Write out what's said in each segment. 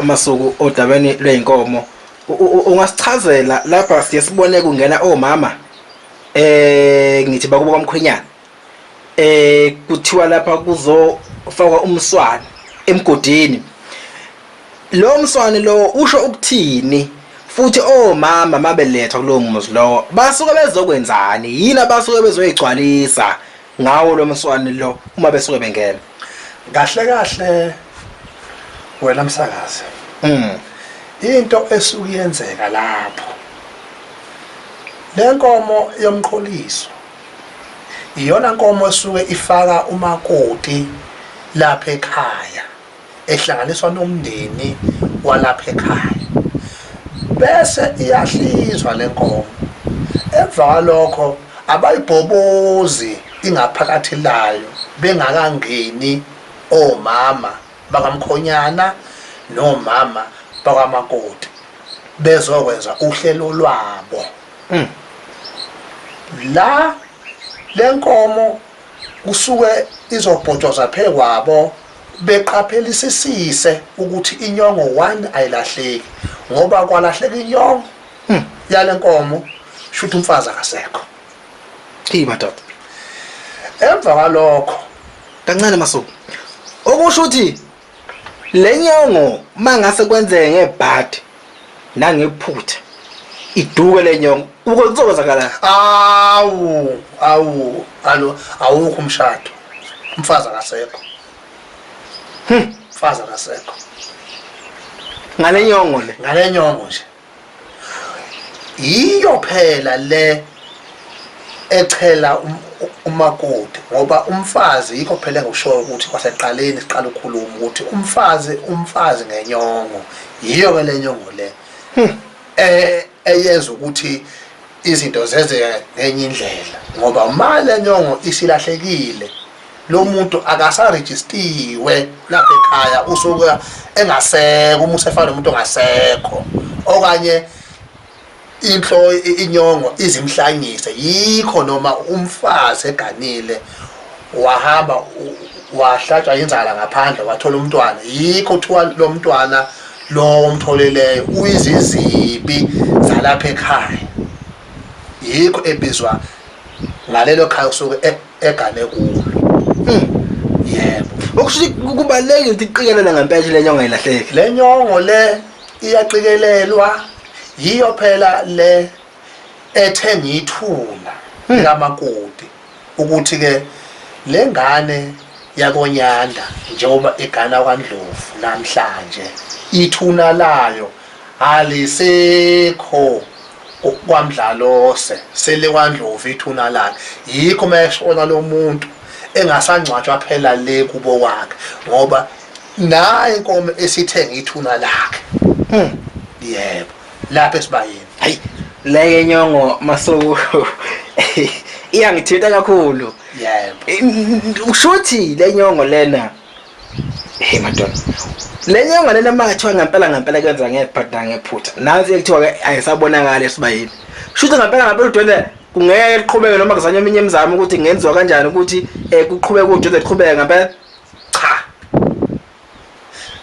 masuku odabeni lweinkomo ungasichazela lapha siye sibone kungena omama ngithi bakuba kwamkhwenyana kuthiwa lapha kuzofakwa umswane emgodini. Lo mswane lo usho ukuthini futhi omama mabelethwa kulowo muzi lowo basuke bezokwenzani yini abasuke bezoyigcwalisa ngawo lo mswane lo uma besuke bengena? Kahle wena msakazi, into esuke yenzeka lapho, le nkomo yomqholiso iyona nkomo esuke ifaka umakoti lapha ekhaya, ehlanganiswa nomndeni walapha ekhaya, bese iyahlizwa le nkomo. Emva kwalokho abayibhobozi ingaphakathi layo bengakangeni omama bakamkhonyana nomama bakamakoti bezokwenza uhlelo lwabo. La le nkomo kusuke izobhotshoza phekwabo beqaphelisisise ukuthi inyongo 1 ayilahleki, ngoba kwalahleka inyongo yale nkomo shuthi umfazi akasekho. Madoda, Emva kwalokho kancane masuku okusho ukuthi le nyongo mangase kwenzeke ngebhadi nangephutha iduke le nyongo kuzokwenzakala. Awukho umshado, umfazi akasekho. Umfazi akasekho ngale nyongo le, ngale nyongo nje iyo phela le echela umakoti, ngoba umfazi yikho phela ngikusho ukuthi kwaseqaleni siqala ukukhuluma ukuthi umfazi ngenyongo yiyo ke le nyongo le eyenza ukuthi izinto zenzeke ngenye indlela, ngoba uma le nyongo isilahlekile lo muntu akasarejistiwe lapha ekhaya, usuke engasekho, uma usefana nomuntu ongasekho, okanye inyongo izimhlangise. Yikho noma umfazi eganile wahamba wahlatshwa inzala ngaphandle wathola umntwana, yikho kuthiwa lo mntwana lo omtholeleyo uyizizibi zalapha ekhaya, yikho ebizwa ngalelo khaya usuke egane kulo. Yebo, okusho kubalulekile ukuthi iqikelele ngempela le nyongo ayilahleki. Le nyongo le iyaqikelelwa, yiyo phela le ethenga ithuna likamakoti ukuthi ke le ngane yakonyanda njengoba igana kwaNdlovu namhlanje ithuna layo alisekho kwamdlalose, sele kwaNdlovu ithuna lakhe. Yikho mayeshona lo muntu engasangcwatshwa phela le kubo kwakhe, ngoba nayo inkomo esithenga ithuna lakhe. Yebo, lapha esibayeni. Hayi, le nyongo masuku iyangithinta kakhulu. Yebo, ushuthi le nyongo lena madoda, le nyongo lena mathiwa ngempela kwenza ngebhadi ngephutha nansi ekuthiwa ke ayisabonakala esibayeni. Shuthi ngempela udwendwe kungeke liqhubeke noma kuzanywa eminye imizamo ukuthi ngenziwa kanjani ukuthi kuqhubeke udwendwe liqhubeke ngempela. Cha,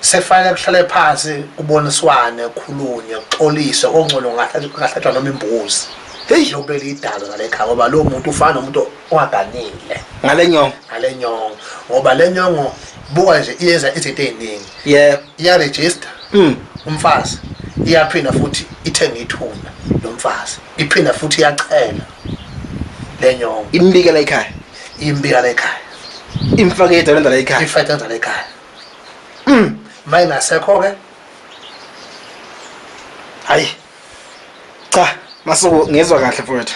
sefanele kuhlale phansi kuboniswane, kukhulunywe, kuxoliswe, ongcono ngahlatshwa noma imbuzi. Hey, lobeli idalo ngale khaya, ngoba lo muntu ufana nomuntu ongaganile Ngale nyongo, ngoba le nyongo buka nje iyenza izinto eziningi. Yeah, iya register umfazi, iyaphinda futhi ithenga ithuna lo mfazi, iphinda futhi iyachela le nyongo, imbikela ekhaya, imfake edalenda la ekhaya, ifayitha la ekhaya. Mayingasekho ke hayi cha masuku ngezwe kahle mfowethu.